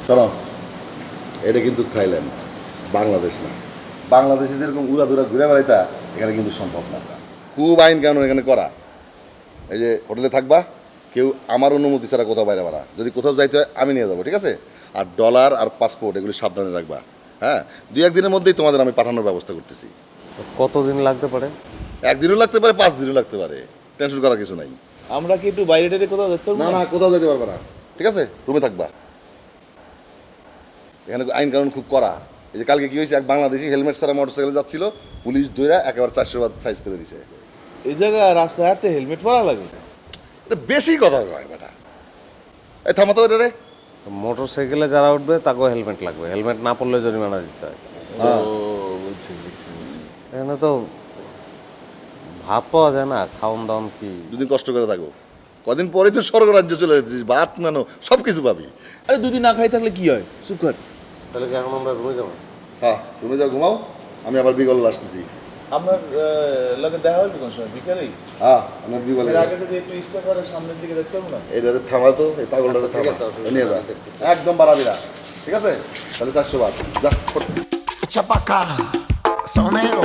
শোনো, এটা কিন্তু থাইল্যান্ড, বাংলাদেশ না। বাংলাদেশে যেরকম উড়াধুরা ঘুরে বেড়াইতা এখানে কিন্তু সম্ভব না। খুব আইন কানুন এখানে করা। এই যে হোটেলে থাকবা, কেউ আমার অনুমতি ছাড়া কোথাও বাইরে বাড়া, যদি কোথাও যাইতে হয় আমি নিয়ে যাবো, ঠিক আছে? আর ডলার আর পাসপোর্ট এগুলি সাবধানে রাখবা। হ্যাঁ, 2-1 দিনের মধ্যেই তোমাদের আমি পাঠানোর ব্যবস্থা করতেছি। কতদিন লাগতে পারে? 1 দিনও লাগতে পারে, 5 দিনও লাগতে পারে, টেনশন করার কিছু নাই। আমরা কি একটু বাইরে টাইরে কোথাও দেখতে পারবো? না না, কোথাও যেতে পারবে না, ঠিক আছে? রুমে থাকবা। এখানে আইন কানুন খুব কড়া। এই যে কালকে কি হয়েছে, এক বাংলাদেশি হেলমেট ছাড়া মোটরসাইকেলে যাচ্ছিল, পুলিশ ধইরা একেবারে 400 বার সাইজ করে দিছে। এই জায়গায় রাস্তায় হাঁটতে হেলমেট পরা লাগে? এটা বেশি কথা কয় বেটা। এই থামা তো এটা রে। মোটর সাইকেলে যারা উঠবে তাকেও হেলমেট লাগবে, হেলমেট না পরলে জরিমানা দিতে হয়। হ্যাঁ। বুঝছি বুঝছি বুঝছি। এখানে তো ভাত পাওয়া যায় না, খাওয়ান দাওয়ান কি? দুদিন কষ্ট করে থাকো, কদিন পরে তো স্বর্গ রাজ্য চলে যেতেছিস, ভাত নানো সব কিছু পাবি। আরে দুদিন না খাই থাকলে কি হয়? চুপ কর। তাহলে কি এখন আমরা রুমে যাবো? হ্যাঁ, তুমি যাও ঘুমাও, আমি আবার বিগল আসতেছি। আপনার লগে দেখা হইবে কোন সময়? বিকালেই? হ্যাঁ, আমার বিগল এর আগে যদি একটু ইচ্ছা করে সামনের দিকে দেখতে পাবো না? এটারে থামা তো, এই পাগলটারে ঠিক থামা, আছে, অসুবিধা নিয়ে যা, নেই। একদম বাড়াবি না, ঠিক আছে? তাহলে 400 বার যা। Echa pa' acá, sonero.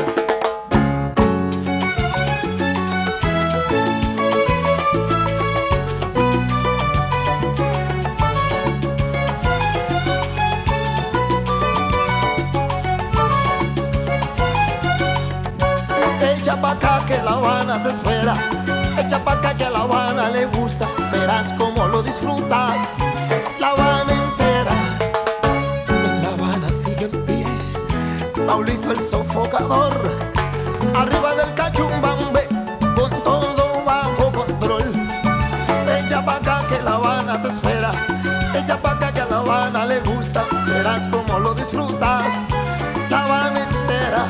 Echa pa' acá que La Habana te espera. Echa pa' acá que a La Habana le gusta. Verás cómo lo disfruta La Habana entera. La Habana sigue en pie. Paulito el sofocador, arriba del cachumbambe, con todo bajo control. Echa pa' acá que La Habana te espera. Echa pa' acá que a La Habana le gusta. Verás cómo lo disfruta La Habana entera.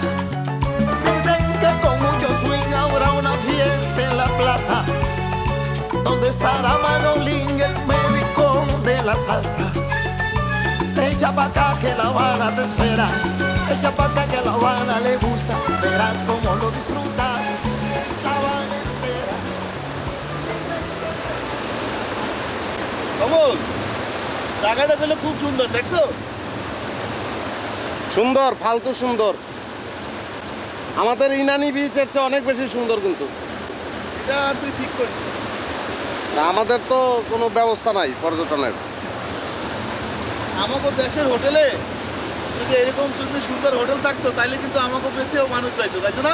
Dicen que con mucho swing habrá una fiesta en la plaza, donde estará Manolín, el médico de la salsa. Echa pa' acá que La Habana te espera. Echa pa' acá que a La Habana le gusta. Verás cómo lo disfruta La Habana entera. কমল, জায়গাটা পেলে খুব সুন্দর, দেখছো? সুন্দর, ফালতু সুন্দর। আমাদের ইনানি বিচের চেয়ে অনেক বেশি সুন্দর কিন্তু। এটা তুই ঠিক করছিস। না, আমাদের তো কোনো ব্যবস্থা নাই পর্যটনের। আমাকে দেশের হোটেলে যদি এরকম যদি সুন্দর হোটেল থাকতো তাইলে কিন্তু আমাকে বেশিও মানুষ চাইতো, তাইতো না?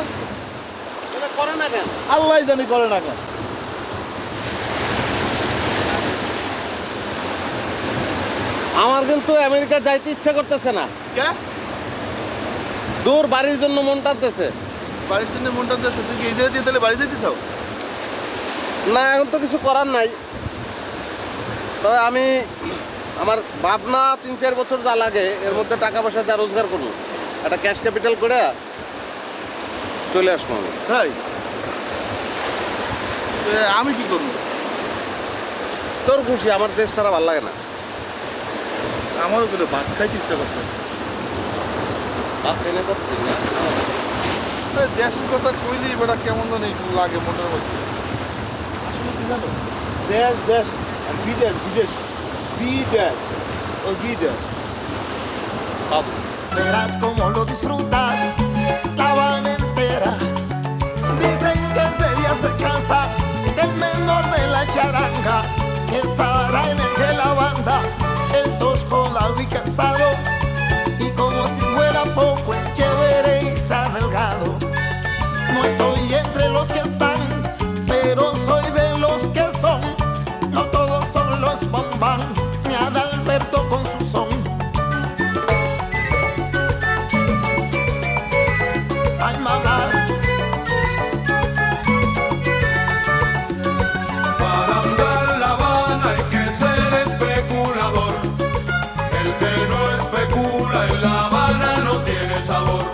এটা করে না কেন? আল্লাহ জানি করে না কেন। আমার কিন্তু আমেরিকা যাইতে ইচ্ছা করতেছে না। কে? দূর, বাড়ির জন্য মন টানতেছে। বাড়ির জন্য মনটা দেশে, তুই কি এই জায়গা দিয়ে তাহলে বাড়ি যেতে চাও? না, এখন তো কিছু করার নাই। তবে আমি আমার ভাবনা 3-4 বছর যা লাগে এর মধ্যে টাকা পয়সা যা রোজগার করবো, একটা ক্যাশ ক্যাপিটাল করে চলে আসবো আমি। তাই? আমি কি করবো? তোর খুশি, আমার দেশ ছাড়া ভালো লাগে না। আমারও বলে ভাত খাইতে ইচ্ছা করতেছে। দেশের কথা কইলেই বেটা কেমন জানি লাগে মনের মধ্যে। আসলে কি জানো, দেশ দেশ আর বিদেশ বিদেশ, বিদেশ ও বিদেশ সব। Verás cómo lo disfruta La Habana entera. Dicen que ese día se casa el menor de la charanga, que estará en el de la banda, el tosco, David Calzado, y como si fuera poco el chévere Isa Delgado. No estoy entre los que están, pero soy de los que son. No todos son los bombán, ni Adalberto con su son. Ay, mamá. Para andar La Habana hay que ser especulador. El que no especula en La Habana no tiene sabor.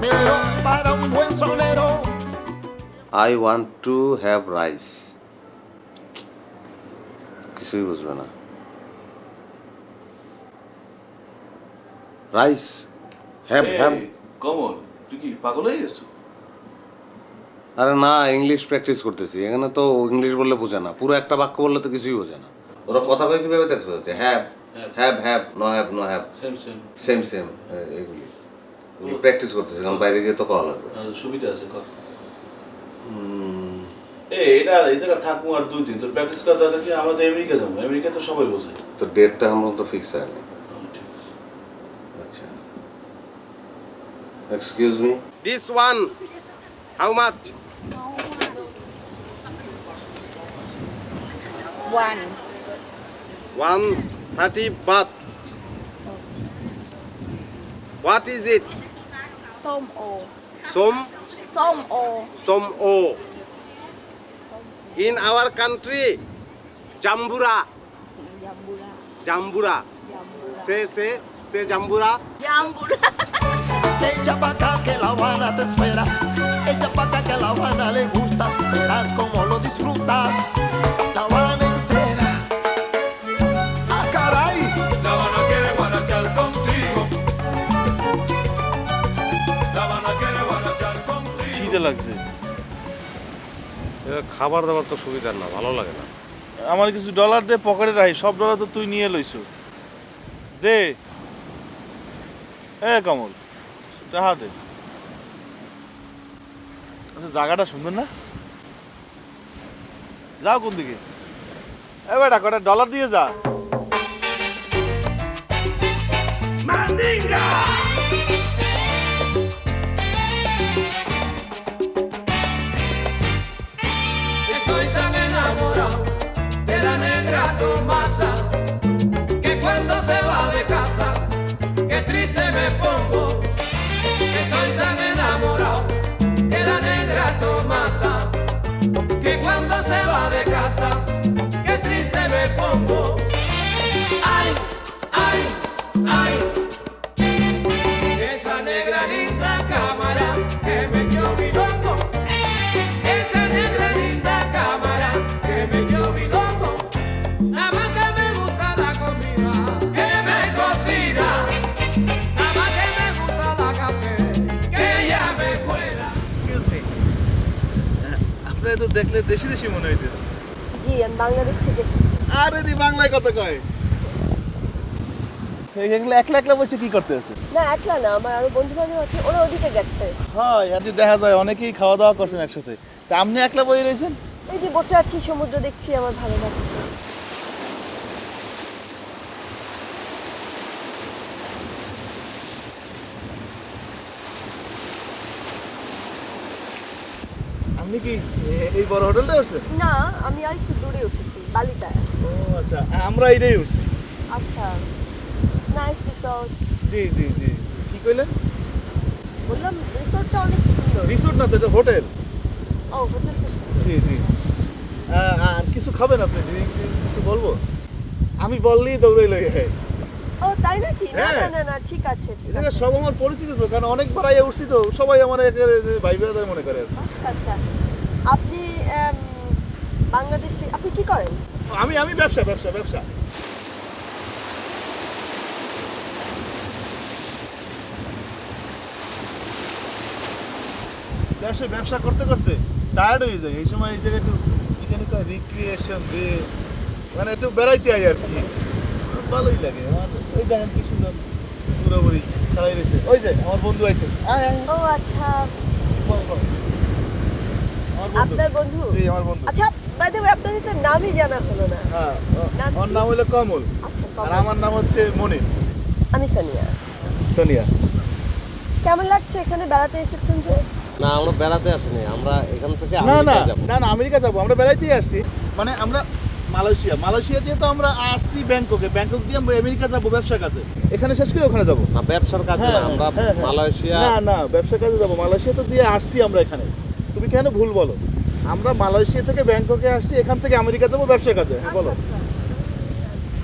Pero para un buen sonero I want to have rice. কিছুই বুঝবে না। Rice have have. কমল, তুই কি পাগল হয়ে গেছো? আরে না, ইংলিশ প্র্যাকটিস করতেছি। এখানে তো ইংলিশ বললে বোঝে না, পুরো একটা বাক্য বললে তো কিছুই বোঝে না। ওরা কথা কয় কিভাবে দেখছো? Have have no have same same same এগুলি প্র্যাকটিস করতেছি কারণ বাইরে গিয়ে তো করা লাগবে। সুবিধা আছে কর এটা এই জায়গা থাকবো আর 2 দিন তো প্র্যাকটিস করা দরকার কি আমরা তো আমেরিকা যাবো আমেরিকা তো সবাই বোঝে তো ডেটটা আমরা তো ফিক্স হয়নি। আচ্ছা excuse me, this one how much? 130 baht. What is it? Som ô. Som Som ô. in our country jambura. Jambura. Jambura. Jambura. Say jambura. Jambura. Echa pa' acá que La Habana te espera. Echa pa' acá que a La Habana le gusta. Verás cómo lo disfruta. La Habana entera. ¡Ah, caray! La Habana quiere guarachar contigo. La Habana quiere guarachar contigo. খিদে লাগছে খাবার দাবার তো সুবিধার না, ভালো লাগে না। আমার কিছু ডলার দে পকেটে রাখি সব ডলার তো তুই নিয়ে লইছু দে কমল টাকা দে আচ্ছা জায়গাটা সুন্দর না যাও কোন দিকে বেটা কটা ডলার দিয়ে যা ¡Mandinga! Estoy tan enamorado de la negra Tomasa que cuando se va de casa, qué triste me pongo. Estoy tan enamorado de la negra Tomasa que cuando se va de casa, qué triste me pongo. Ay, ay, ay. Esa negra linda cámara que me echó mi loco. Esa negra linda cámara que me echó mi loco. Nada más que me gusta la comida que me cocina. Nada más que me gusta la café que ella me cuela. Excuse me আপনারা তো দেখলে দেশি দেশি মনে হইতেছে জি আমি বাংলাদেশ থেকে এসেছি। আরে দি বাংলায় কত কয় এগুলো একলা একলা বসে কি করতে আছে না একলা না, আমার আরো বন্ধু বান্ধব আছে, ওরা ওদিকে গেছে। হয় আজ দেখা যায় অনেকেই খাওয়া দাওয়া করছেন একসাথে তা আপনি একলা বই রয়েছেন এই যে বসে আছি, সমুদ্র দেখছি, আমার ভালো লাগছে। আপনি কি এই বড় হোটেলটা উঠছেন না আমি আর একটু দূরে উঠেছি, বালিতায়। ও আচ্ছা আমরা এইটাই উঠছি আচ্ছা, নাইস রিসোর্ট। জি জি জি কি কইলেন বললাম রিসোর্টটা অনেক সুন্দর। রিসোর্ট না তো এটা হোটেল ও হোটেলটা সুন্দর। জি জি আর কিছু খাবেন আপনি ড্রিঙ্ক কিছু বলবো আমি বললেই দৌড়াই লই হ্যাঁ ও তাই নাকি? না হ্যাঁ। না না না ঠিক আছে ঠিক এটা আছে। সব আমার পরিচিত তো কারণ অনেকবার আইয়া উঠছি তো সবাই আমার একেবারে ভাই ব্রাদার মনে করে আর কি। আচ্ছা আচ্ছা, আপনি বাংলাদেশে আপনি কি করেন? আমি আমি ব্যবসা ব্যবসা ব্যবসা দেশে ব্যবসা করতে করতে টায়ার্ড হয়ে যায় এই সময় এই জায়গায় একটু কি জানি কয় রিক্রিয়েশন ডে মানে একটু বেড়াইতে আই আর কি ভালোই লাগে আমার ওই দেখেন কি সুন্দর পুরোপুরি খেলাই রয়েছে ওই যে আমার বন্ধু আইছে আয় আয় ও আচ্ছা, বল, বল। আমার বন্ধু আপনার বন্ধু? জি আমার বন্ধু আচ্ছা বাই দ্য ওয়ে আপনাদের তো নামই জানা হলো না। হ্যাঁ নাম ওর কি? নাম হলো কমল আচ্ছা আর কমল। আমার নাম হচ্ছে মনির আমি সোনিয়া। সোনিয়া কেমন লাগছে এখানে বেড়াতে এসেছেন যে? না আমরা বেড়াতে আসিনি, আমরা এখান থেকে না না আমেরিকায় যাবো। না না আমেরিকা যাবো আমরা বেড়াইতেই আসছি মানে আমরা মালয়েশিয়া দিয়ে তো আমরা আসছি ব্যাংককে ব্যাংকক দিয়ে আমরা আমেরিকা যাবো ব্যবসার কাছে এখানে শেষ করে ওখানে যাবো না ব্যবসার কাজে না, আমরা মালয়েশিয়া। না না ব্যবসার কাজে যাবো মালয়েশিয়া তো দিয়ে আসছি আমরা এখানে তুমি কেন ভুল বলো আমরা মালয়েশিয়া থেকে ব্যাংককে আসছি এখান থেকে আমেরিকা যাবো ব্যবসার কাজে হ্যাঁ, বলো আচ্ছা আচ্ছা,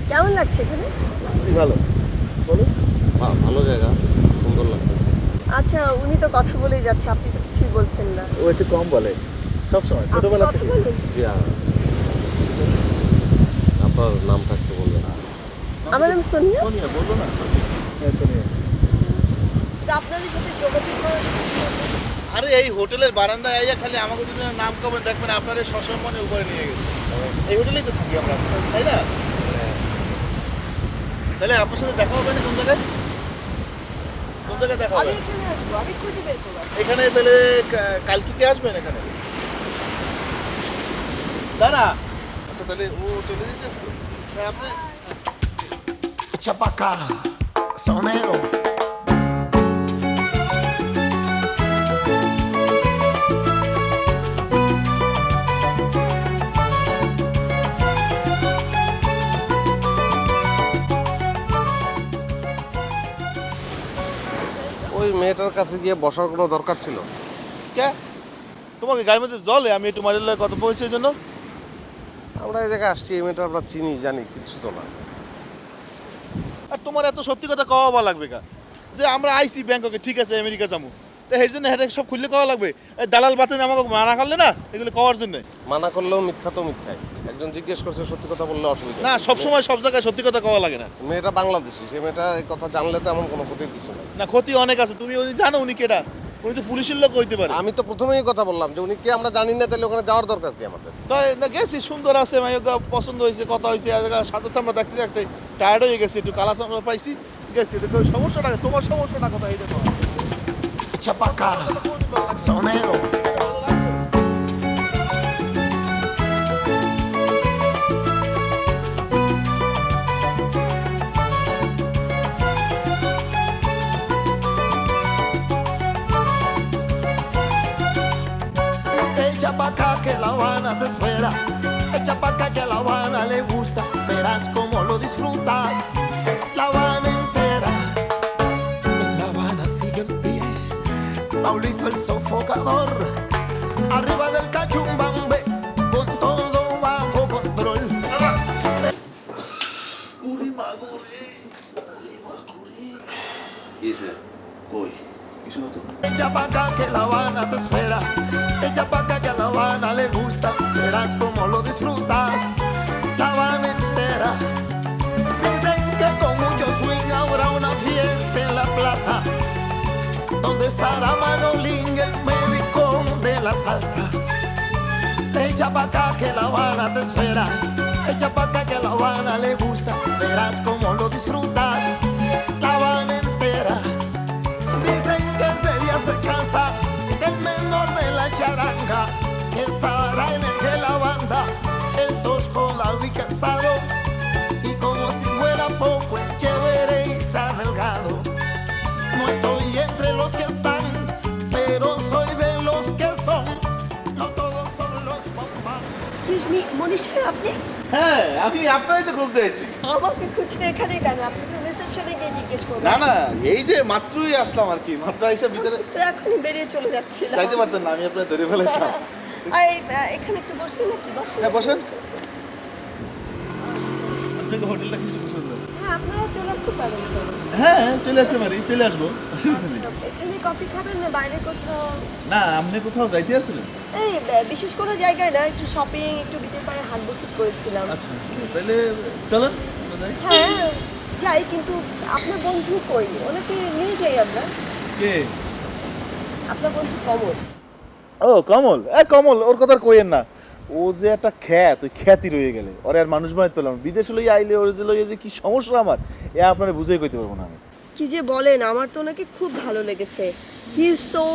কেমন লাগছে এখানে? খুবই ভালো বলো ভালো জায়গা, সুন্দর লাগতেছে। আচ্ছা উনি তো কথা বলেই যাচ্ছে, আপনি তো কিছুই বলছেন না। ও একটু কম বলে সবসময় আপনি ছোটবেলা কথা থেকে বলেন? জি আপনার নাম থাকতে বলবেন। আমার নাম সোনিয়া। সোনিয়া বললো না হ্যাঁ সোনিয়া তো আপনাদের সাথে যোগাযোগ করার কিছু ছিল না? আরে এই হোটেলের বারান্দায় আইয়া খালি আমাকে দুজনের নাম কবেন দেখবেন আপনাদের সসম্মানে উপরে নিয়ে গেছে এই হোটেলেই তো থাকি আমরা তাই না তাহলে আপনার সাথে দেখা হবে না কোন জায়গায়? কোন জায়গায় দেখা আমি হবে? এখানে আসবো, আমি খুঁজে বের করবো। এখানে তাহলে কালকে কে আসবেন এখানে? দাঁড়া। আচ্ছা তাহলে ও চলে যেতেছ তো? হ্যাঁ আপনি Echa pa' acá, sonero. ওই মেয়েটার কাছে গিয়ে বসার কোনো দরকার ছিল? কে? তোমাকে গাড়ির মধ্যে জলে আমি একটু মারের লয় কথা বলছি এই জন্য। আমরা এই জায়গায় আসছি, এই মেয়েটা আমরা চিনি জানি, কিচ্ছু তো না। আর তোমার এত সত্যি কথা কওয়া লাগবে কা? যে আমরা আইসি ব্যাংককে, ঠিক আছে আমেরিকা যাবো, তো এই জন্য হেঁটে সব খুললে কওয়া লাগবে? এই দালাল বাতিন আমাকে মানা করলে না এগুলো কওয়ার জন্য? মানা করলেও মিথ্যা তো মিথ্যাই। একজন জিজ্ঞেস করছে, সত্যি কথা বললে অসুবিধা না, নেই। সব সময় সব জায়গায় সত্যি কথা কওয়া লাগে না। মেয়েটা বাংলাদেশি, সে মেয়েটা এই কথা জানলে তো এমন কোনো ক্ষতির কিছু নেই। না, ক্ষতি অনেক আছে। তুমি উনি জানো উনি কেডা? উনি তো পুলিশের লোক হইতে পারে। আমি তো প্রথমেই কথা বললাম যে উনি কে আমরা জানি না, তাহলে ওখানে যাওয়ার দরকার কি আমাদের? তাই না, গেছি, সুন্দর আছে, মাইয়া পছন্দ হয়েছে, কথা হয়েছে, সাদা চামড়া দেখতে দেখতে টায়ার্ড হয়ে গেছে, একটু কালা চামড়া পাইছি, গেছি। দেখো সমস্যাটা, তোমার সমস্যাটা কথা এইটা তো। Echa pa' acá, sonero. Echa pa' acá que La Habana te espera. Echa pa' acá que a La Habana le gusta. Verás cómo lo disfruta La Habana entera. La Habana sigue en pie. Paulito el sofocador. Arriba del cachumbambe. Con todo bajo control. Echa pa' acá que La Habana te espera. Echa pa' acá que a La Habana le gusta. Verás cómo lo disfruta La Habana entera. Dicen que con mucho swing habrá una fiesta en la plaza, donde estará Manolín, el médico de la salsa. Echa pa' acá que La Habana te espera. Echa pa' acá que a La Habana le gusta. Verás cómo lo disfruta La Habana entera. Dicen que ese día se casa el menor de la charanga, que estará en el de la banda, el tosco David Calzado, y como si fuera poco el chévere Isa Delgado. No estoy entre los que están, pero soy de los que son. No todos son los papás. Excuse me, Manish সাহেব আপনি? হ্যাঁ, আমি আপনারই তো খোঁজ দিয়েছি। আমাকে খুঁজতে এখানে কেন? আপনি তো রিসেপশনে গিয়ে জিজ্ঞেস করবেন। না না, এই যে মাত্রই আসলাম আর কি, মাত্র এসে ভিতরে তো এখনই বেরিয়ে চলে যাচ্ছিলাম। যাইতে পারতেন না, আমি আপনার ধরে ফেলাইতাম। আর এখানে একটু বসেন নাকি? বসেন। হ্যাঁ বসেন। আপনাকে হোটেলটা কিন্তু খুব সুন্দর। হ্যাঁ, আপনারা চলে আসতে পারেন তো। হ্যাঁ চলে আসতে পারি, চলে আসবো, অসুবিধা নেই। এখানে কফি খাবেন না বাইরে কোথাও? না, আপনি কোথাও যাইতে আসছিলেন? এই বিশেষ কোনো জায়গায় না, একটু শপিং, একটু বিকেল পাড়ে হাঁটবো ঠিক করেছিলাম। আচ্ছা তাহলে চলেন আমরা যাই। হ্যাঁ যাই, কিন্তু আপনার বন্ধু কই? ওনাকে নিয়ে যাই আমরা। কে? আপনার বন্ধু কমল। ও কমল, কমল ওর কথা আর কইেন না। ও যে একটা খ্যাত, ওই খ্যাতি রয়ে গেলে ওরে আর মানুষ বানাইতে পারলাম না। বিদেশ লই আইলে ওর যে লইয়া যে কি সমস্যা আমার, আপনারা বুঝাই কইতে পারবো না আমি। কি যে বলেন, আমার তো ওনাকে খুব ভালো লেগেছে। He is so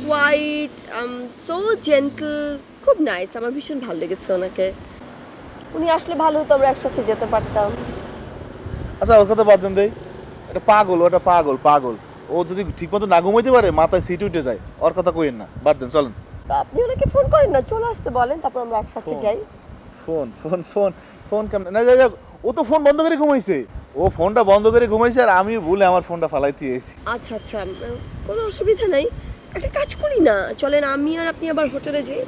quiet, so gentle, খুব নাইস। আমার ভীষণ ভালো লেগেছে ওনাকে। উনি আসলে ভালো হতো, আমরা একসাথে যেতে পারতাম। আচ্ছা ওর কথা বাদ দেন দেই, এটা পাগল, ওটা পাগল পাগল। ও যদি ঠিক মতো না ঘুমাইতে পারে, মাথায় সিট উঠে যায়, ওর কথা কইেন না, বাদ দেন, চলেন। তো আপনি ওনাকে ফোন করেন না, চলে আসতে বলেন, তারপর আমরা একসাথে যাই। ফোন ফোন ফোন ফোন কেমন? না যাই যাক, ও তো ফোন বন্ধ করে ঘুমাইছে। ও ফোনটা বন্ধ করে ঘুমাইছে, আর আমি ভুলে আমার ফোনটা ফালাইতে এসেছি। আচ্ছা আচ্ছা, কোনো অসুবিধা নাই। একটা কাজ করি না, চলেন আমি আর আপনি আবার হোটেলে যাই,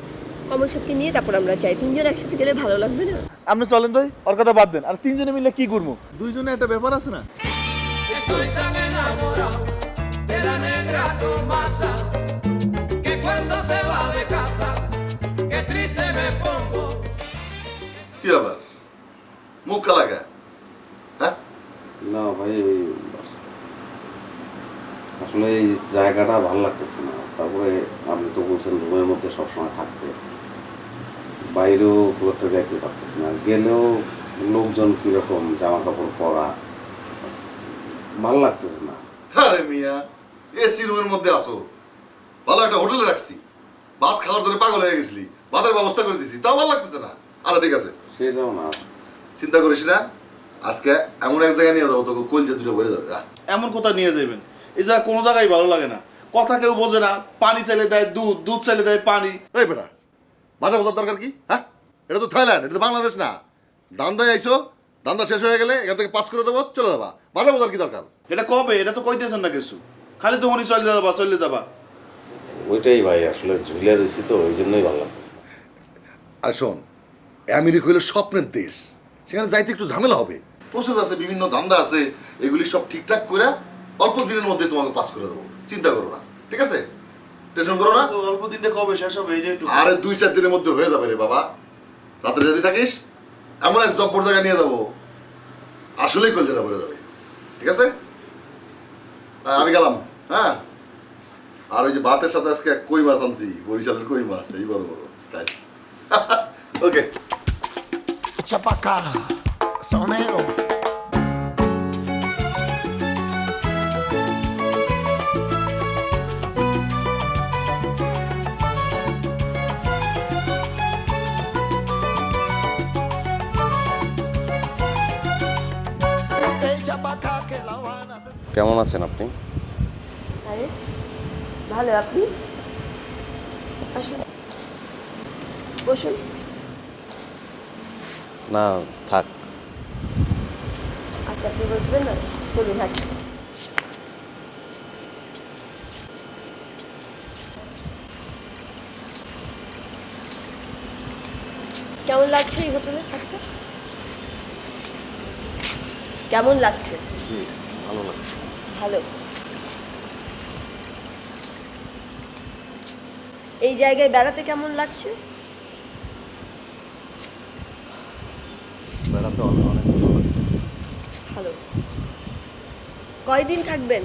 কমল সাহেবকে নিয়ে তারপর আমরা যাই। তিনজন একসাথে গেলে ভালো লাগবে না? আপনি চলেন তো, ওর কথা বাদ দেন। আর তিনজনে মিলে কি করবো? দুইজনে একটা ব্যাপার আছে না? Estoy tan enamorado de la negra Tomasa que cuando se va de casa, qué triste me pongo. কি আবার মুখ লাগা? হ্যাঁ না ভাই, ওই আসলে এই জায়গাটা ভালো লাগতেছে না। তারপরে আপনি তো বলছেন রুমের মধ্যে সবসময় থাকতে, বাইরেও খুব একটা যাইতে পারতেছি না। গেলেও লোকজন কীরকম, জামা কাপড় পরা, ভালো লাগতেছে না। আরে মিয়া, এসি রুমের মধ্যে আসো, ভালো একটা হোটেলে রাখছি, ভাত খাওয়ার জন্য পাগল হয়ে গেছিলি, ভাতের ব্যবস্থা করে দিছি, তাও ভালো লাগতেছে না। আচ্ছা ঠিক আছে, সেটাও না। চিন্তা করিস না, আজকে এমন এক জায়গায় নিয়ে যাবো তোকে কলজা দুটো ভরে যাবে। এমন কোথায় নিয়ে যাবেন? এই জায়গা কোনো জায়গায় ভালো লাগে না, কথা কেউ বোঝে না, পানি চাইলে দেয় দুধ, দুধ চাইলে দেয় পানি। এই বেটা, ভাষা বোঝার দরকার কি? হ্যাঁ, এটা তো থাইল্যান্ড, এটা তো বাংলাদেশ না। দান্দায় আইসো, দান্দা শেষ হয়ে গেলে এখান থেকে পাস করে দেবো, চলে যাবা। ভাষা বোঝার কি দরকার? এটা কবে? এটা তো কইতেছেন না কিছু, খালি তো উনি চলে যাবা চলে যাবা। ওইটাই ভাই, আসলে ঝুলে রয়েছি তো, ওই জন্যই ভালো লাগতেছে না। আর শোন, আমেরিকা হলো স্বপ্নের দেশ, সেখানে যাইতে একটু ঝামেলা হবে, প্রসেস আছে, বিভিন্ন ধান্দা আছে, এগুলি সব ঠিকঠাক করে অল্প দিনের মধ্যে তোমাকে পাস করে দেবো, চিন্তা করো না, ঠিক আছে? টেনশন করো না। তো অল্প দিন দিয়ে কবে শেষ হবে? এই যে একটু আরে 2-4 দিনের মধ্যে হয়ে যাবে রে বাবা, রাতে রেডি থাকিস, এমন এক জব্বর জায়গায় নিয়ে যাবো, আসলেই কলজাটা ভরে যাবে, ঠিক আছে? আমি গেলাম, হ্যাঁ। আর ওই যে ভাতের সাথে আজকে কই মাছ আনছি, বরিশালের কই মাছ, এই বড় বড়, তাই ওকে। Echa pa' acá, sonero. Echa pa' acá que La Habana te কেমন আছেন আপনি? আরে ভালো, আপনি আসুন, বসুন। না থাক। আচ্ছা, আপনি বসবেন না, চলুন হাঁটি। কেমন লাগছে এই হোটেলে থাকতে? কেমন লাগছে? জি, ভালো লাগছে। ভালো। এই জায়গায় বেড়াতে কেমন লাগছে? বেড়াতে অনেক অনেক ভালো লাগছে। ভালো। কয়দিন থাকবেন?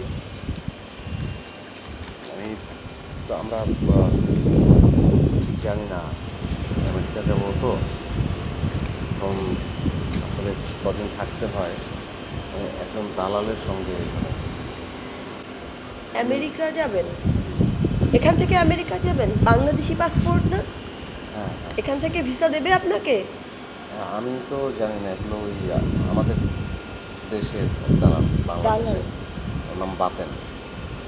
আমি তো আমরা ঠিক জানি না, আমেরিকা যাবো তো, এখন আসলে কদিন থাকতে হয় একজন দালালের সঙ্গে। আমেরিকা যাবেন? এখান থেকে আমেরিকা যাবেন? বাংলাদেশি পাসপোর্ট না? হ্যাঁ, এখান থেকে ভিসা দেবে আপনাকে? আমি তো জানি না, এগুলো ওই আমাদের দেশের দালাল, বাংলাদেশের, ওর নাম বাতেন।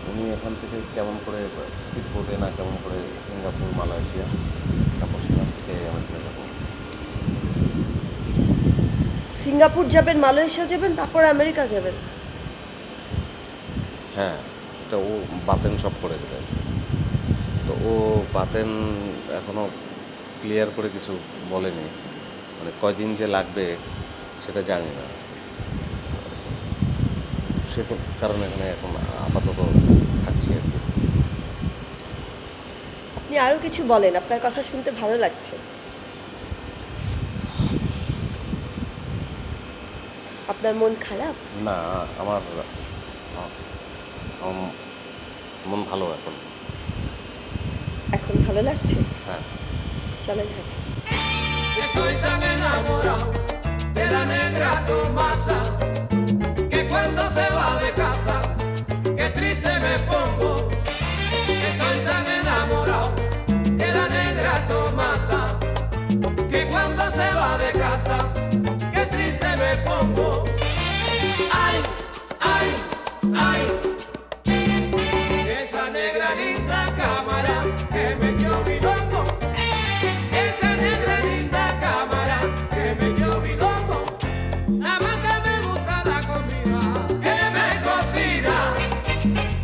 উনি এখান থেকে কেমন করে স্পিড বোটে না কেমন করে সিঙ্গাপুর, মালয়েশিয়া, তারপর সেখান থেকে আমেরিকা যাবো। সিঙ্গাপুর যাবেন, মালয়েশিয়া যাবেন, তারপর আমেরিকা যাবেন? হ্যাঁ, এটা ও বাতেন সব করে দেবে। তো ও বাতেন এখনও ক্লিয়ার করে কিছু বলেনি, মানে কয়দিন যে লাগবে সেটা জানি না। সে কারণে এখানে এখন আপাতত থাকছি আর কি। আপনি আরও কিছু বলেন, আপনার কথা শুনতে ভালো লাগছে। আপনার মন খারাপ? না, আমার মন ভালো এখন। এখন ভালো লাগছে? হ্যাঁ। চলেন হাঁটি। Estoy tan enamorado de la negra Tomasa que cuando se va de casa, qué triste me pongo. Estoy tan enamorado de la negra Tomasa que cuando se va de casa, qué triste me pongo. Ay, ay, ay, esa negra linda cámara que me dio mi loco. Esa negra linda cámara que me dio mi loco. Nada más que me gusta la comida que me cocina.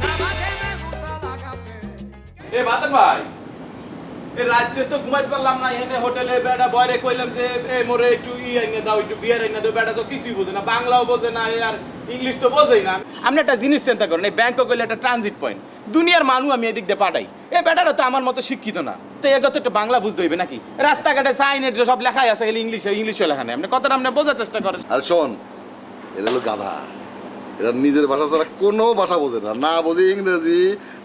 Nada más que me gusta la café. এ বাতেন ভাই, এ রাত্রে তো ঘুমাইতে পারলাম না, এখানে হোটেলে বেড়া বয়রে কইলাম যে এ মোরে একটু আইনে দাও, একটু বিয়ার আইনে দাও। বেড়া তো কিছুই বোঝে না, বাংলাও বোঝে না, আর ইংলিশ তো বোঝেই না। আপনি একটা জিনিস চিন্তা করেন, এই ব্যাংকক হইলে একটা ট্রানজিট পয়েন্ট, দুনিয়ার মানুষ আমি এদিক দিয়ে পাঠাই। এ বেটারা তো আমার মতো শিক্ষিত না, তো এগো তো একটু বাংলা বুঝতে হইবে নাকি? রাস্তাঘাটে সাইনে সব লেখাই আছে, ইংলিশও লেখা নেই। আপনি কথাটা আপনি বোঝার চেষ্টা করেন। আর শোন, এটা হলো গাধা, এরা নিজের ভাষা ছাড়া কোনো ভাষা বোঝে না, না বোঝে ইংরেজি,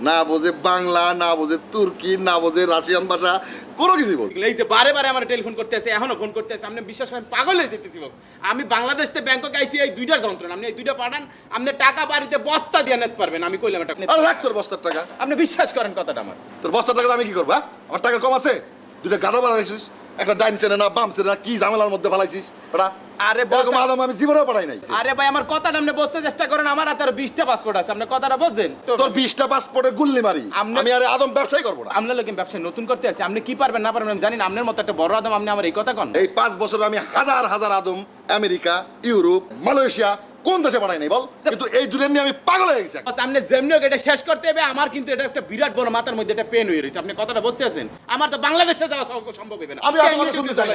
না বোঝে বাংলা, না বোঝে তুর্কি, না বোঝে রাশিয়ান ভাষা, কোনো কিছুই বোঝে না। এই যে বারে বারে আমার টেলিফোন করতে আছে, এখনো ফোন করতে আছে, আপনি বিশ্বাস করেন পাগল হয়ে যেতেছি বস। আমি বাংলাদেশ থেকে ব্যাংকক আইছি এই দুইটার যন্ত্রণা, আপনি এই দুইটা পাঠান, আপনি টাকা বাড়িতে বস্তা দিয়ে নিতে পারবেন। আমি কইলাম এটা আর রাখ তোর বস্তার টাকা, আপনি বিশ্বাস করেন কথাটা আমার। তোর বস্তার টাকা আমি কি করবো? হ্যাঁ? আমার টাকা কম আছে? দুইটা গাধা বানাইছিস, একটা ডাইন চেনে না বাম চেনে না, কি ঝামেলার মধ্যে ফেলাইছিস ওটা। আরে এরকম আদম আমি জীবনেও পড়াই নাই। আরে ভাই আমার কথাটা আপনি বুঝতে চেষ্টা করেন, আমার হাতে আরো 20টা পাসপোর্ট আছে, আপনি কথাটা বুঝছেন তো? তোর 20টা পাসপোর্টের গুল্লি মারি আমি আর আদম ব্যবসায় করবো না। আপনার লোক ব্যবসা নতুন করতে আছে, আপনি কি পারবেন না পারবেন আমি জানি না। আপনার মতো একটা বড় আদম আপনি আমার এই কথা কন। এই 5 বছরে আমি হাজার হাজার আদম আমেরিকা, ইউরোপ, মালয়েশিয়া, কোন দেশে পাঠাই নাই বল? কিন্তু এই দূরের নিয়ে আমি পাগল হয়ে গেছি। আপনি যেমনি হোক এটা শেষ করতে হবে, আমার কিন্তু এটা একটা বিরাট বড় মাথার মধ্যে একটা পেন হয়ে রয়েছে। আপনি কথাটা বুঝতে আছেন? আমার তো বাংলাদেশে যাওয়া সম্ভব হবে না। আমি অত কথা শুনতে চাই না,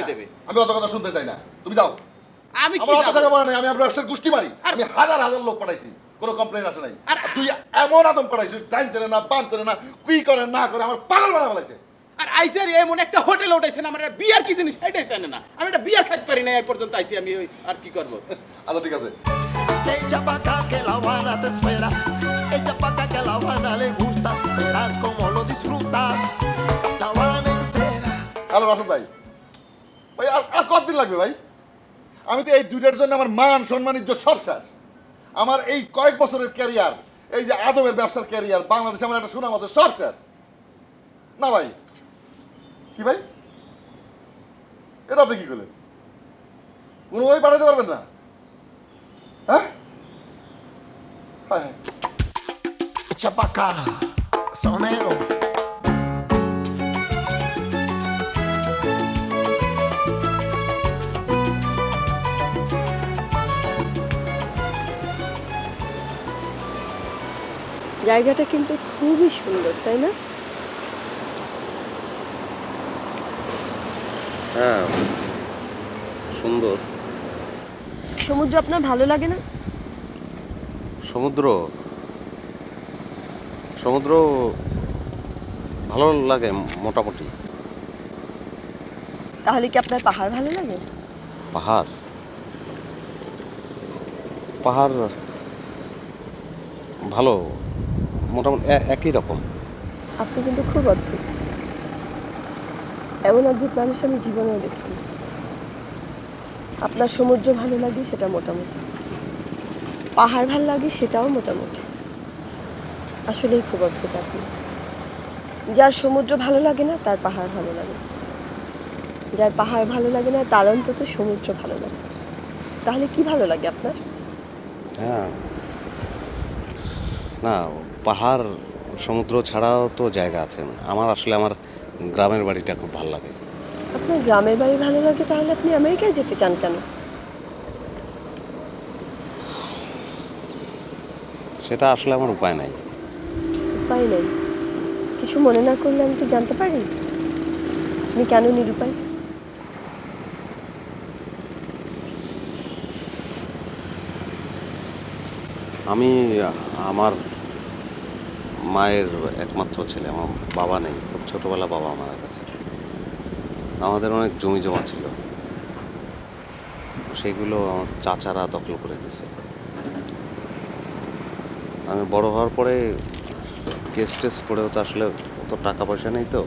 আমি অত কথা শুনতে চাই না, তুমি যাও। আমি কি আমার অত যাবো? টাকা পাঠাই নাই, আমি আপনার ব্যবসার গোষ্ঠী মারি। আমি হাজার হাজার লোক পাঠাইছি, কোনো কমপ্লেন আসে নাই। আর তুই এমন আদম পাঠাইছিস, ডাইন চেনে না বাম চেনে না, কি করে না করে আমার পাগল বানা ফেলাইছে। আর আইসিআর এমন একটা হোটেল উঠাইছেন, আমার একটা বিয়ার কি জিনিস সেটাই জানে না। আমি একটা বিয়ার খাইতে পারি না এর পর্যন্ত আইসি আমি, ওই আর কি করবো। আচ্ছা ঠিক আছে। Echa pa' acá que La Habana te espera. Echa pa' acá que La Habana le gusta. Verás cómo lo disfruta. La Habana entera. Hello Rasel ভাই, ভাই আর কতদিন লাগবে ভাই? আমি তো এই দুইটার জন্য আমার মান সম্মান ইজ্জত সব শেষ। আমার এই কয়েক বছরের ক্যারিয়ার, এই যে আদমের ব্যবসার ক্যারিয়ার, বাংলাদেশে আমার একটা সুনাম আছে, সব শেষ। না ভাই, কি ভাই এটা আপনি কি করলেন? কোনোভাবেই পাঠাতে পারবেন না? হ্যাঁ হ্যাঁ হ্যাঁ। Echa pa' acá, sonero. জায়গাটা কিন্তু খুবই সুন্দর, তাই না? হ্যাঁ সুন্দর। সমুদ্র আপনার ভালো লাগে না? সমুদ্র সমুদ্র ভালো লাগে মোটামুটি। তাহলে কি আপনার পাহাড় ভালো লাগে? পাহাড় পাহাড় ভালো, মোটামুটি একই রকম। আপনি কিন্তু খুব অদ্ভুত। এমন অদ্ভুত মানুষ আমি জীবনেও দেখিনি। আপনার সমুদ্র ভালো লাগে সেটা মোটামুটি, পাহাড় ভালো লাগে সেটাও মোটামুটি। আসলেই খুব অদ্ভুত আপনি। যার সমুদ্র ভালো লাগে না তার পাহাড় ভালো লাগে, যার পাহাড় ভালো লাগে না তার অন্তত সমুদ্র ভালো লাগে। তাহলে কি ভালো লাগে আপনার? হ্যাঁ না, পাহাড় সমুদ্র ছাড়াও তো জায়গা আছে। আমার আসলে আমার গ্রামের বাড়িটা খুব ভালো লাগে। আপনার গ্রামের বাড়ি ভালো লাগে, তাহলে আপনি আমেরিকায় যেতে চান কেন? সেটা আসলে আমার উপায় নাই। উপায় নেই? কিছু মনে না করলে আমি কি জানতে পারি আপনি কেন নিরুপায়? আমি আমার মায়ের একমাত্র ছেলে, আমার বাবা নেই। খুব ছোটোবেলা বাবা মারা গেছে। আমাদের অনেক জমি জমা ছিল, সেগুলো আমার চাচারা দখল করে নিয়েছে। আমি বড় হওয়ার পরে কেস টেস করেও তো আসলে অত টাকা পয়সা নেই, তো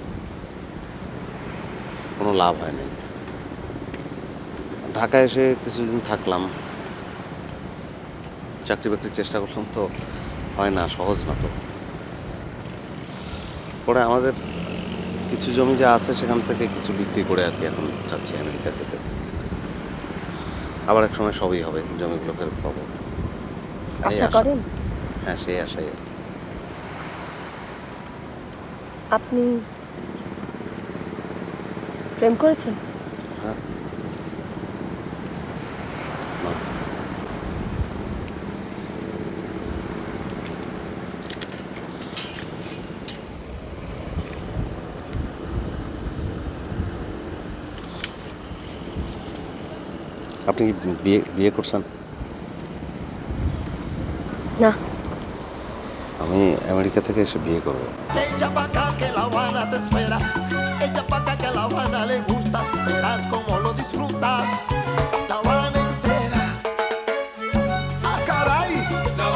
কোনো লাভ হয় নাই। ঢাকায় এসে কিছুদিন থাকলাম, চাকরি বাকরির চেষ্টা করলাম, তো হয় না, সহজ না। তো পরে আমাদের কিছু জমি যা আছে সেখান থেকে কিছু বিক্রি করে আর কি এখন চাচ্ছি আমেরিকা যেতে। আবার এক সময় সবই হবে, জমিগুলো ফেরত পাবো। এই আশা আশা। করেন? হ্যাঁ, সেই আশাই আর কি। আপনি প্রেম করেছেন? হ্যাঁ। না। আপনি কি বিয়ে করছেন? না। আমি আমেরিকা থেকে এসে বিয়ে করব। Echa pa' acá que La Habana te espera. Echa pa' acá que La Habana le gusta. Verás cómo lo disfruta. La Habana entera. ¡Ah, caray! La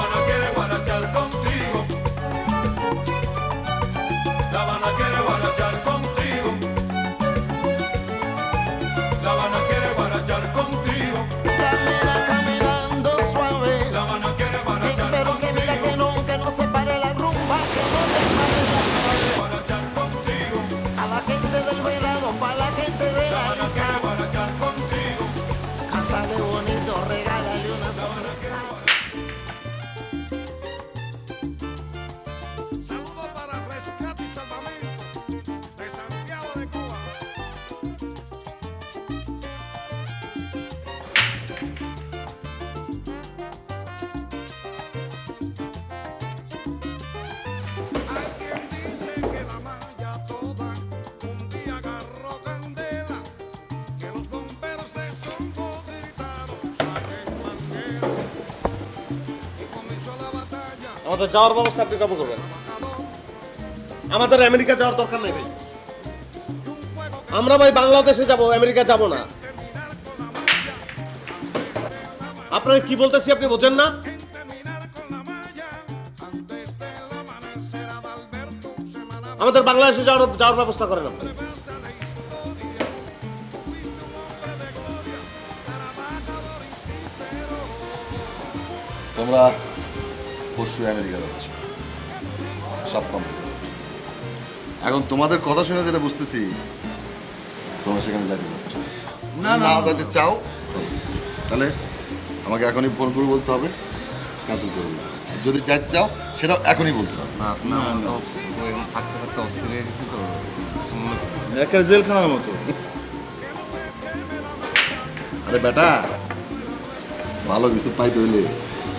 আমাদের যাওয়ার ব্যবস্থা আপনি কবে করবেন? আমাদের আমেরিকা যাওয়ার দরকার নেই ভাই। আমরা ভাই বাংলাদেশে যাব, আমেরিকা যাব না। আপনারা কি বলতেছি আপনি বোঝেন না? আমাদের বাংলাদেশে যাওয়ার ব্যবস্থা করেন আপনি। তোমরা পরশু আমেরিকা যাচ্ছ, সব কমপ্লিট। এখন তোমাদের কথা শুনে যেটা বুঝতেছি তোমরা সেখানে যাইতে যাচ্ছ। না যাইতে চাও তাহলে আমাকে এখনই ফোন করে বলতে হবে, ক্যান্সেল করে দিবে। যদি যাইতে চাও সেটাও এখনই বলতে হবে। না না তো এখন থাকতে থাকতে অস্থির হয়ে গেছি তো একটা জেলখানার মতো। আরে বেটা, ভালো কিছু পাইতে হইলে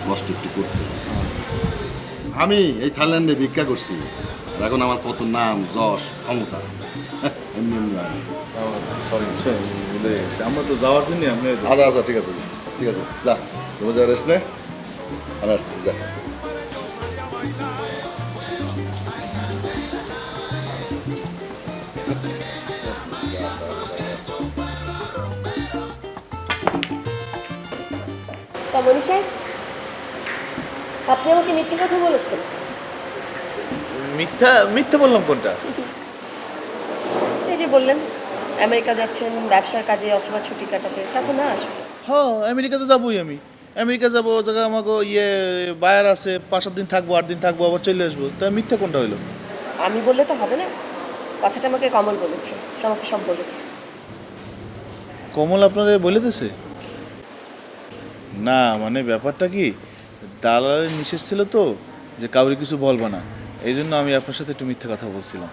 কষ্ট একটু করতে হবে। আমি এই থাইল্যান্ডে ভিক্ষা করছি, আর এখন আমার কত নাম যশ ক্ষমতা এমনি এমনি হয় না। সরি ভুলে গেছি, আমরা তো যাওয়ার জন্য আপনি আচ্ছা আচ্ছা ঠিক আছে ঠিক আছে, যা তুমি যা রেস্ট নে, আমি আসতেছি, যা। তা মনীষ সাহেব, আপনি আমাকে মিথ্যে কথা বলেছেন। মিথ্যা বললাম কোনটা? এই যে বললেন আমেরিকা যাচ্ছেন ব্যবসার কাজে অথবা ছুটি কাটাতে, তা তো না আসলে। হ্যাঁ আমেরিকাতে যাবোই আমি। আমেরিকা যাবো, ও জায়গায় আমাকে বায়ার আছে, 5-7 দিন থাকবো, 8 দিন থাকবো, আবার চলে আসবো। তা মিথ্যা কোনটা হইলো? আমি বললে তো হবে না, কথাটা আমাকে কমল বলেছে, সে আমাকে সব বলেছে। কমল আপনারে বলে দিছে? না মানে ব্যাপারটা কি, দালালের নিষেধ ছিল তো যে কাউরি কিছু বলবো না, এই জন্য আমি আপনার সাথে একটু মিথ্যা কথা বলছিলাম।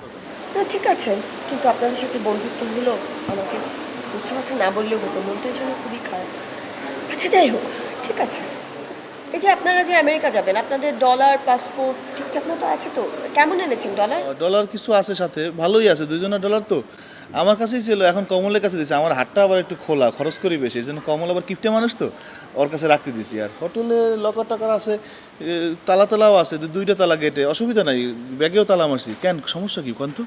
না ঠিক আছে, কিন্তু আপনাদের সাথে বন্ধুত্ব হলো, আমাকে মিথ্যা কথা না বললেও হতো, মনটা এই জন্য খুবই খারাপ। আচ্ছা যাই হোক, ঠিক আছে। এই যে আপনারা যে আমেরিকা যাবেন, আপনাদের ডলার পাসপোর্ট ঠিকঠাক মতো আছে তো? কেমন এনেছেন ডলার? ডলার কিছু আছে সাথে, ভালোই আছে, 2 জনের ডলার তো আমার কাছেই ছিল, এখন কমলের কাছে দিয়েছি। আমার হাতটা আবার একটু খোলা, খরচ করি বেশি, এই জন্য কমল আবার কিপটে মানুষ তো, ওর কাছে রাখতে দিছি। আর হোটেলে লকার টাকার আছে, তালাও আছে, 2টা তালা গেটে, অসুবিধা নাই, ব্যাগেও তালা মারছি। কেন সমস্যা কি কোন তো?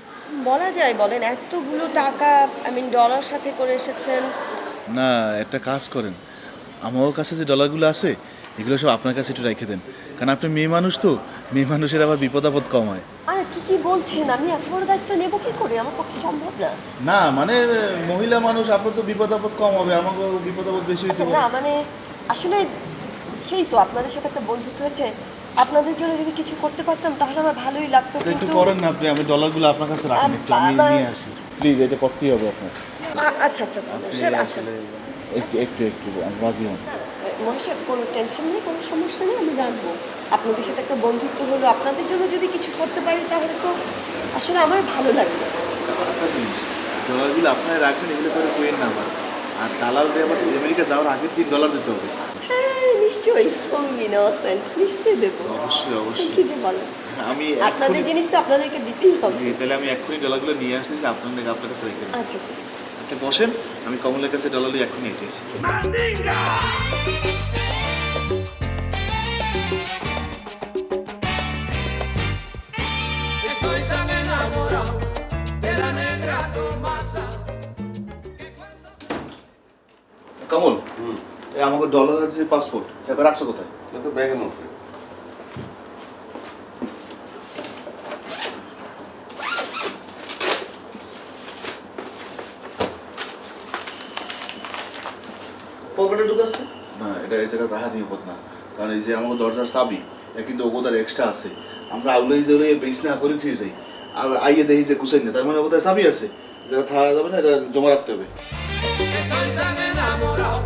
বলা যায়, বলেন এতগুলো টাকা ডলার সাথে করে এসেছেন। না একটা কাজ করেন, আমার কাছে যে ডলারগুলো আছে এগুলো সব আপনার কাছে একটু রেখে দেন, কারণ আপনি মেয়ে মানুষ তো, মেয়ে মানুষের আবার বিপদ আপদ কম হয়। আরে কি বলছেন, আমি এত বড় দায়িত্ব নেব কি করে? আমার পক্ষে সম্ভব না। না মানে মহিলা মানুষ, আপনার তো বিপদ আপদ কম হবে, আমাকে বিপদ আপদ বেশি হইতে আচ্ছা, না মানে আসলে সেই তো আপনাদের সাথে একটা বন্ধুত্ব হয়েছে, আপনাদের জন্য যদি কিছু করতে পারতাম তাহলে আমার ভালোই লাগতো। একটু কিন্তু করেন না আপনি, আমি ডলারগুলো আপনার কাছে রাখেন, একটু আমি নিয়ে আসি প্লিজ, এটা করতেই হবে আপনার। আচ্ছা আচ্ছা আচ্ছা স্যার, আচ্ছা একটু আমি রাজি হন। মহাশয় কোনো টেনশন নেই, কোনো সমস্যা নেই, আমি জানবো। আপনাদের সাথে একটা বন্ধুত্ব হলো, আপনাদের জন্য যদি কিছু করতে পারি তাহলে তো আসলে আমার ভালো লাগবে। একটা জিনিস, ডলারগুলো আপনারা রাখবেন, এগুলো করে কোয়েন না আমার, আর দালাল দিয়ে আবার আমেরিকা যাওয়ার আগে $3 দিতে হবে। হ্যাঁ নিশ্চয়ই, সো ইনোসেন্ট, নিশ্চয়ই দেবো। অবশ্যই অবশ্যই, কি যে বলেন, আমি আপনাদের জিনিস তো আপনাদেরকে দিতেই হবে। জি তাহলে আমি এক্ষুনি ডলারগুলো নিয়ে আসতেছি, আপনার কাছে রেখে দেন। আচ্ছা ঠিক আছে। আপনি বসেন, আমি কমলের কাছে ডলারগুলো এক্ষুনি এঁটেছি। Estoy tan enamorado de la negra Tomasa que cuando কমল, এই আমাকে ডলারের যে পাসপোর্ট এবার রাখছো কোথায়? কিন্তু ব্যাগের মধ্যে। পকেটে ঢুকাচ্ছে? না এটা এই জায়গায় রাখা নিরাপদ না, কারণ এই যে আমাকে দরজার চাবি এটা কিন্তু ওগোদার এক্সট্রা আছে, আমরা আউলাই যে বেশ না করে থুয়ে যাই, আর আইয়ে দেখি যে গুছাই না, তার মানে ওগোদার চাবি আছে, জায়গা থাকা যাবে না, এটা জমা রাখতে হবে। estoy tan enamorado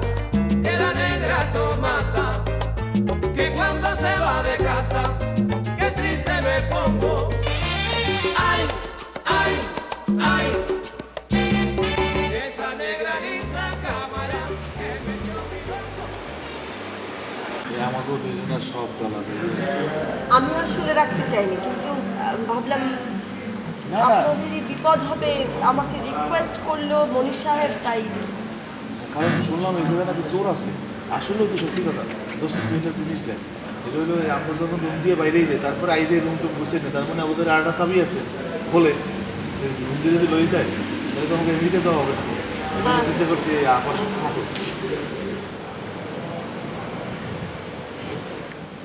de la negra Tomasa que cuando se va de casa qué triste me pongo. Ay, ay, ay, esa negra linda cámara que me echó mi loco. আমাকেও 2 জনের সব ডলার আমি আসলে রাখতে চাইনি, কিন্তু ভাবলাম না। আপনাদেরই বিপদ হবে, আমাকে রিকোয়েস্ট করলো মনীষ সাহেব, তাই। কারণ শুনলাম এই জায়গায় নাকি চোর আছে, আসলেও তো সত্যি কথা। দোস্ত তুই একটা জিনিস দেখ, এটা হলো আমরা যখন রুম দিয়ে বাইরেই যাই তারপরে আইলে রুম টুম গুছিয়ে নেই, তার মানে ওদের আরেকটা চাবি আছে বলে রুম দিয়ে যদি লয়ে যায় তাহলে তো আমাকে এমনিতে যাওয়া হবে না। এই জন্য চিন্তা করছি আমার সাথে থাকো।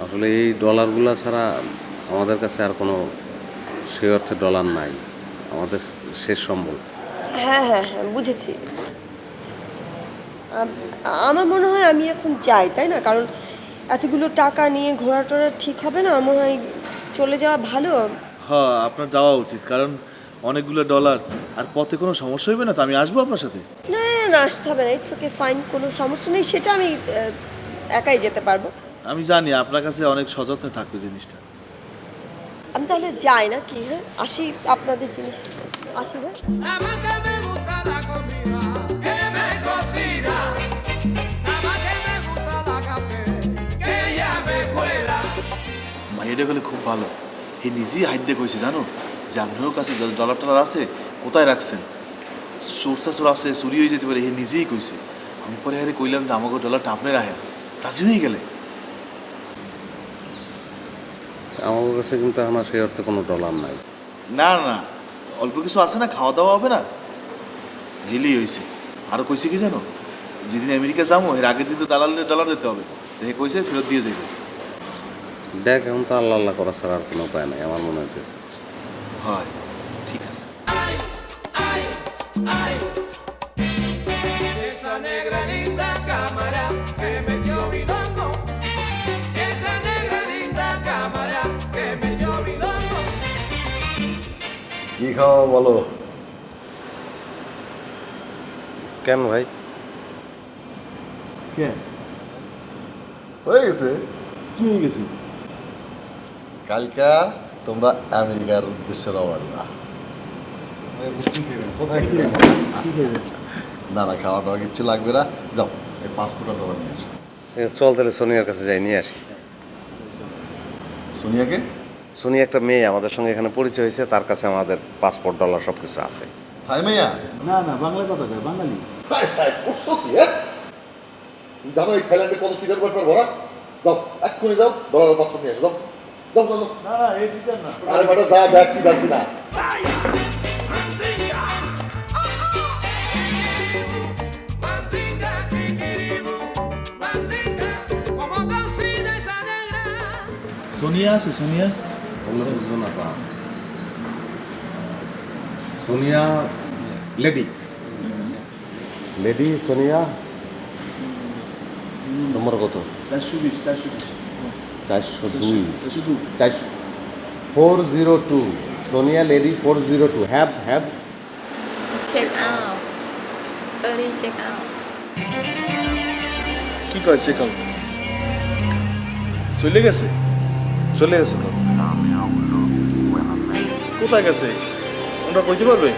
আসলে এই ডলারগুলো ছাড়া আমাদের কাছে আর কোনো সে অর্থে ডলার নাই, আমাদের শেষ সম্বল। হ্যাঁ হ্যাঁ হ্যাঁ বুঝেছি। আমার মনে হয় আমি এখন যাই, তাই না? কারণ এতগুলো টাকা নিয়ে ঘোরা টোরা ঠিক হবে না, আমার মনে হয় চলে যাওয়া ভালো। হ্যাঁ আপনার যাওয়া উচিত, কারণ অনেকগুলো ডলার আর পথে কোনো সমস্যা হবে না তো? আমি আসবো আপনার সাথে। না না না, আসতে হবে না, ইটস ওকে ফাইন, কোনো সমস্যা নেই, সেটা আমি একাই যেতে পারবো। আমি জানি আপনার কাছে অনেক সযত্নে থাকবে জিনিসটা। আমি তাহলে যাই না কি? হ্যাঁ আসি, আপনাদের জিনিস আসি। হ্যাঁ Nada más que me gusta la comida que me cocina. Nada más que me gusta la café que ella me cuela. মাইয়াটা গেলে খুব ভালো। হে নিজেই হাইদ্যে কইছে জানো যে আপনার কাছে যত ডলার টলার আছে কোথায় রাখছেন, সোর্সা সোর আছে, চুরি হয়ে যেতে পারে, হে নিজেই কইছে। আমি পরে হারে কইলাম যে আমাকে ডলারটা আপনি রাখেন, রাজি হয়ে গেলে। আমার কাছে কিন্তু আমার সেই অর্থে কোনো ডলার নাই। না না অল্প কিছু আছে না, খাওয়া দাওয়া হবে না, হেলি হয়েছে। আরও কইছে কি জানো, যেদিন আমেরিকা যাবো এর আগের দিন তো দালালের ডলার দিতে হবে, তো হে কইছে ফেরত দিয়ে যাবে। দেখ এখন তো আল্লাহ আল্লাহ করা ছাড়া আর কোনো উপায় নাই আমার মনে হইতেছে। হয় ঠিক আছে। Ay, ay, ay. Esa negra linda cámara que me dio bilongo. Esa negra linda cámara que me dio bilongo. কি খাওয়া বলো? কেন ভাই? কে হয়ে গেছে। কি হয়ে গেছে? কালকা তোমরা আমেরিকার উদ্দেশ্যে রওনা দিবা। না না, খাওয়া টাওয়া কিচ্ছু লাগবে না, যাও এই পাসপোর্ট আর ডলার নিয়ে এসো। চল তাহলে সোনিয়ার কাছে যাই, নিয়ে আসি। সোনিয়াকে? সোনি একটা মেয়ে আমাদের সঙ্গে এখানে পরিচয় হয়েছে, তার কাছে আমাদের পাসপোর্ট ডলার সব কিছু আছে। হাই মাইয়া, না না বাংলা কথা কয়, বাঙালি। করছো কি? তুমি জানো এই থাইল্যান্ডে কত সিগারেট ব্যাপার ভরা? যাও এক্ষুনি যাও, ডলার পাসপোর্ট নিয়ে এসো, যাও যাও যাও। না না এই সিটার না। আরে বেটা যা, দেখছি দেখছি না। Mandinga, kikiribu, mandinga, como cocina esa negra. Sonia আছে, সোনিয়া। ওগুলো বুঝবো না পা। Sonia lady, lady Sonia. Number কত? 420 420 402 402 402 Sonia lady 402 have have. Check out. Early check out. কি কয় সেকাল চলে গেছে? চলে এসো তো। কোথায় গেছে ওটা কইতে পারবে?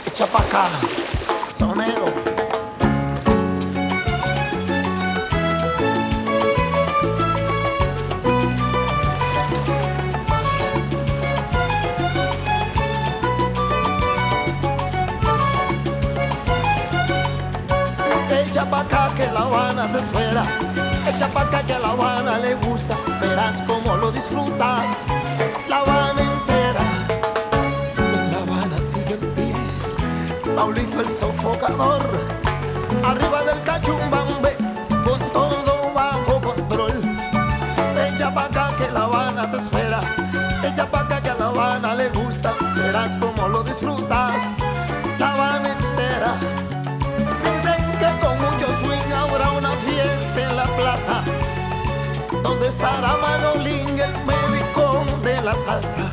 echa pa' acá, sonero. Echa pa' acá que La Habana te espera. Echa pa' acá que a La Habana le gusta. Verás cómo lo disfruta La Habana entera. La Habana sigue en pie. Paulito el sofocador. Arriba del cachumbambe. Con todo bajo control. Echa pa' acá que La Habana te espera. Echa pa' acá que a La Habana le gusta. Verás cómo lo disfruta La Habana entera. Swing, habrá una fiesta en la plaza donde estará Manolín, el médico de la salsa.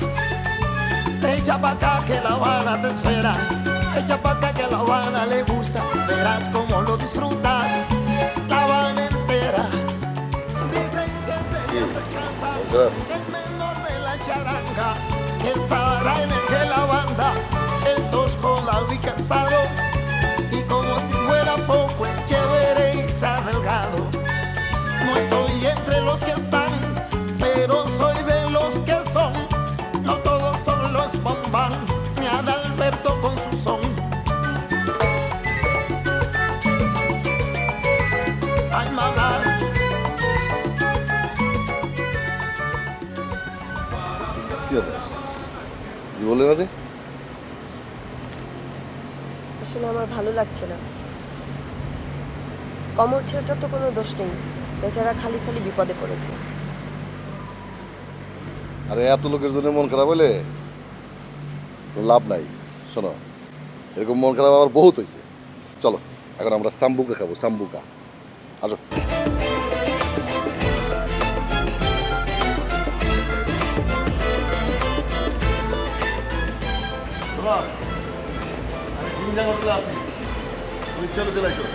Echa pa' acá que La Habana te espera. Echa pa' acá que a La Habana le gusta. Verás cómo lo disfruta La Habana entera. Dicen que sería se casa el menor de la charanga, que estará en el que la banda, el tosco la vi cansado. Y como si fuera poco el chévere Isa Delgado. No estoy entre los que están, pero soy de los que son. No todos son los bombán, ni Adalberto con su son. Ay, mamá. কি হলো কি বললেন আজ? আসলে আমার ভালো লাগছে না। কমল ছেলেটার তো কোনো দোষ নেই, বেচারা খালি খালি বিপদে পড়েছে। আরে এত লোকের জন্য মন খারাপ হলে কোনো লাভ নাই। শোনো, এরকম মন খারাপ আমার বহুত হয়েছে। চলো এখন আমরা সাম্বুকা খাবো, সাম্বুকা। আসো। আমি জিঞ্জা হোটেলে আছি, তুমি চলে চলে আসো।